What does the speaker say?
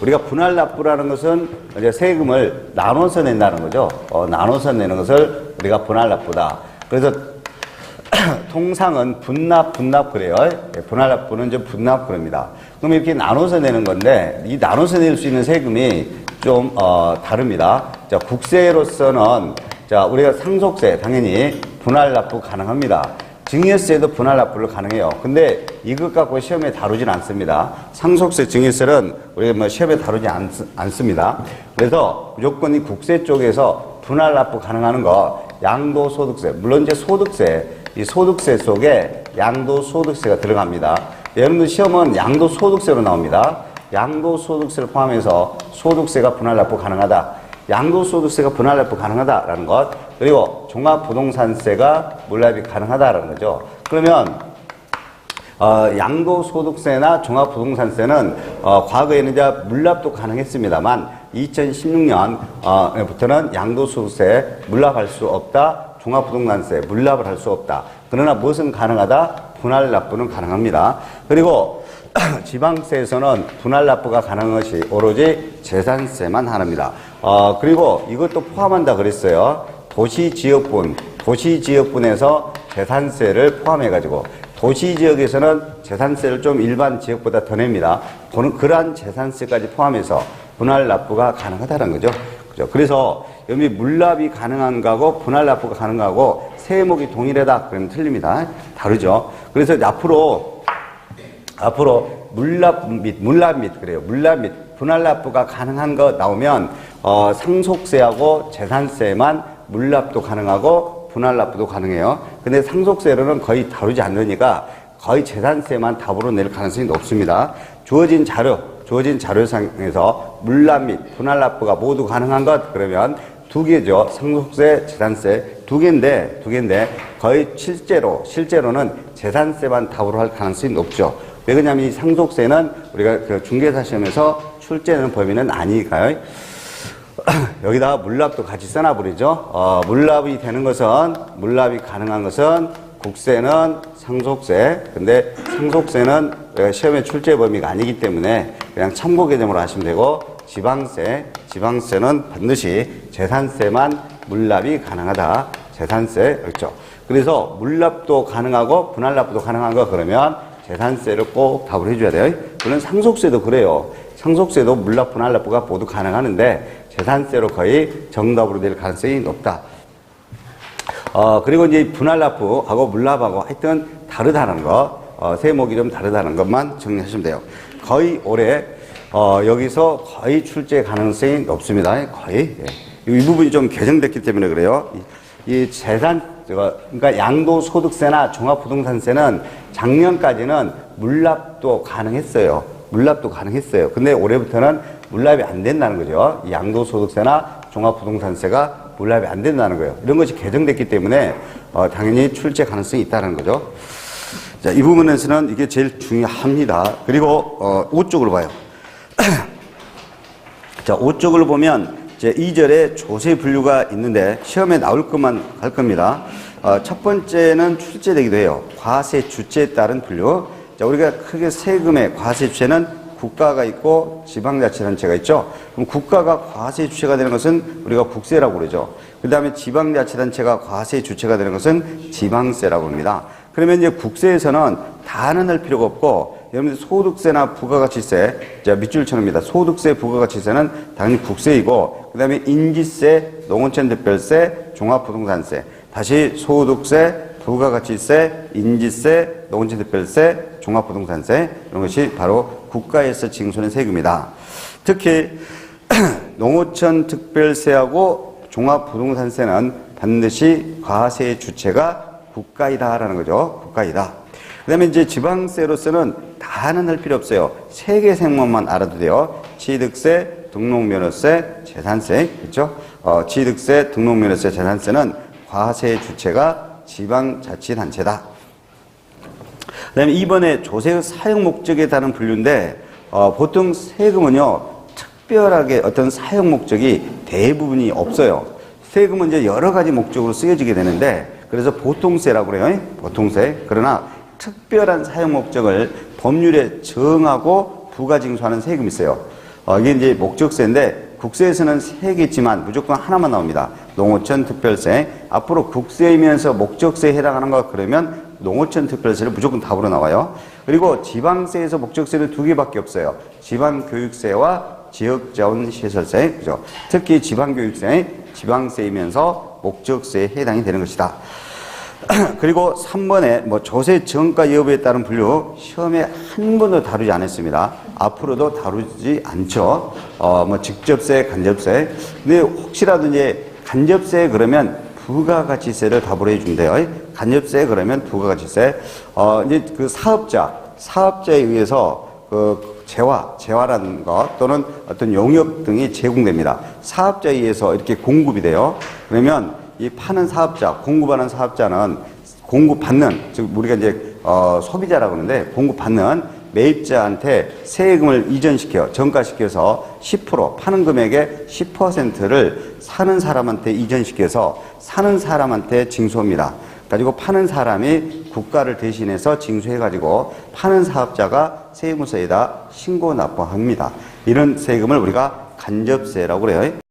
우리가 분할납부라는 것은 이제 세금을 나눠서 낸다는 거죠. 나눠서 내는 것을 우리가 분할납부다. 그래서 통상은 분납 그래요. 분할납부는 좀 분납 그럽니다. 그럼 이렇게 나눠서 내는 건데 이 나눠서 낼 수 있는 세금이 좀 다릅니다. 자, 국세로서는 자, 우리가 상속세 당연히 분할납부 가능합니다. 증여세도 분할납부를 가능해요. 근데 이것 갖고 시험에 다루진 않습니다. 상속세, 증여세는 우리가 뭐 시험에 다루지 않습니다. 그래서 무조건 이 국세 쪽에서 분할납부 가능한 거 양도소득세, 물론 이제 소득세, 이 소득세 속에 양도소득세가 들어갑니다. 여러분들 시험은 양도소득세로 나옵니다. 양도소득세를 포함해서 소득세가 분할납부 가능하다. 양도소득세가 분할납부 가능하다라는 것, 그리고 종합부동산세가 물납이 가능하다라는 거죠. 그러면 양도소득세나 종합부동산세는 과거에는 이제 물납도 가능했습니다만 2016년부터는 양도소득세 물납할 수 없다. 종합부동산세 물납을 할 수 없다. 그러나 무엇은 가능하다? 분할납부는 가능합니다. 그리고 지방세에서는 분할납부가 가능한 것이 오로지 재산세만 하나입니다. 그리고 이것도 포함한다 그랬어요. 도시지역분에서 재산세를 포함해가지고 도시지역에서는 재산세를 좀 일반 지역보다 더 냅니다. 그러한 재산세까지 포함해서 분할납부가 가능하다는 거죠. 그죠? 그래서 여기 물납이 가능한 거하고 분할납부가 가능한 거하고 세목이 동일하다 그러면 틀립니다. 다르죠. 그래서 앞으로 물납 및 분할납부가 가능한 거 나오면 상속세하고 재산세만 물납도 가능하고 분할납부도 가능해요. 근데 상속세로는 거의 다루지 않으니까 거의 재산세만 답으로 낼 가능성이 높습니다. 주어진 자료상에서 물납 및 분할납부가 모두 가능한 것 그러면 두 개죠. 상속세, 재산세 두 개인데 거의 실제로는 재산세만 답으로 할 가능성이 높죠. 왜 그러냐면 이 상속세는 우리가 그 중개사 시험에서 출제하는 범위는 아니니까요. 여기다가 물납도 같이 써놔버리죠. 물납이 가능한 것은 국세는 상속세. 근데 상속세는 시험의 출제 범위가 아니기 때문에 그냥 참고 개념으로 하시면 되고, 지방세는 반드시 재산세만 물납이 가능하다. 재산세, 그렇죠. 그래서 물납도 가능하고 분할납부도 가능한 거 그러면 재산세를 꼭 답을 해줘야 돼요. 물론 상속세도 그래요. 상속세도 물납, 분할납부가 모두 가능하는데 재산세로 거의 정답으로 될 가능성이 높다. 그리고 이제 분할납부하고 물납하고 하여튼 다르다는 거, 세목이 좀 다르다는 것만 정리하시면 돼요. 거의 올해, 여기서 거의 출제 가능성이 높습니다. 거의. 예. 이 부분이 좀 개정됐기 때문에 그래요. 이 그러니까 양도소득세나 종합부동산세는 작년까지는 물납도 가능했어요. 근데 올해부터는 물납이 안 된다는 거죠. 이 양도소득세나 종합부동산세가 물납이 안 된다는 거예요. 이런 것이 개정됐기 때문에 당연히 출제 가능성이 있다는 거죠. 자, 이 부분에서는 이게 제일 중요합니다. 그리고 5쪽으로 봐요. 자, 5쪽을 보면 이제 2절에 조세 분류가 있는데 시험에 나올 것만 할 겁니다. 첫 번째는 출제되기도 해요. 과세 주체에 따른 분류. 자, 우리가 크게 세금의 과세 주체는 국가가 있고 지방자치단체가 있죠. 그럼 국가가 과세 주체가 되는 것은 우리가 국세라고 그러죠. 그 다음에 지방자치단체가 과세 주체가 되는 것은 지방세라고 합니다. 그러면 이제 국세에서는 다는 할 필요가 없고, 여러분들 소득세나 부가가치세, 자, 밑줄처럼입니다. 소득세, 부가가치세는 당연히 국세이고, 그 다음에 인지세, 농어촌특별세, 종합부동산세, 다시 소득세, 부가가치세, 인지세, 농어촌특별세, 종합부동산세, 이런 것이 바로 국가에서 징수하는 세금이다. 특히 농어촌특별세하고 종합부동산세는 반드시 과세의 주체가 국가이다라는 거죠. 국가이다. 그 다음에 이제 지방세로서는 다는 할 필요 없어요. 세 개 세목만 알아도 돼요. 취득세, 등록면허세, 재산세. 그렇죠? 취득세, 등록면허세, 재산세는 과세의 주체가 지방자치단체다. 그 다음에 이번에 조세의 사용 목적에 따른 분류인데, 보통 세금은요, 특별하게 어떤 사용 목적이 대부분이 없어요. 세금은 이제 여러 가지 목적으로 쓰여지게 되는데, 그래서 보통세라고 그래요. 보통세. 그러나 특별한 사용 목적을 법률에 정하고 부과징수하는 세금이 있어요. 이게 이제 목적세인데 국세에서는 3개 있지만 무조건 하나만 나옵니다. 농어촌 특별세. 앞으로 국세이면서 목적세에 해당하는 거 그러면 농어촌 특별세를 무조건 답으로 나와요. 그리고 지방세에서 목적세는 2개밖에 없어요. 지방교육세와 지역자원시설세. 그죠? 특히 지방교육세, 지방세이면서 목적세에 해당이 되는 것이다. 그리고 3번에 뭐 조세 정가 여부에 따른 분류 시험에 한 번도 다루지 않았습니다. 앞으로도 다루지 않죠. 뭐 직접세, 간접세. 근데 혹시라도 이제 간접세 그러면 부가가치세를 답으로 해준대요. 간접세 그러면 부가가치세. 이제 그 사업자에 의해서 그 재화라는 것 또는 어떤 용역 등이 제공됩니다. 사업자에 의해서 이렇게 공급이 돼요. 그러면 이 파는 사업자, 공급하는 사업자는 공급받는, 즉 우리가 이제 소비자라고 하는데 공급받는 매입자한테 세금을 이전시켜 전가시켜서 10% 파는 금액의 10%를 사는 사람한테 이전시켜서 사는 사람한테 징수합니다. 가지고 파는 사람이 국가를 대신해서 징수해가지고 파는 사업자가 세무서에다 신고 납부합니다. 이런 세금을 우리가 간접세라고 그래요.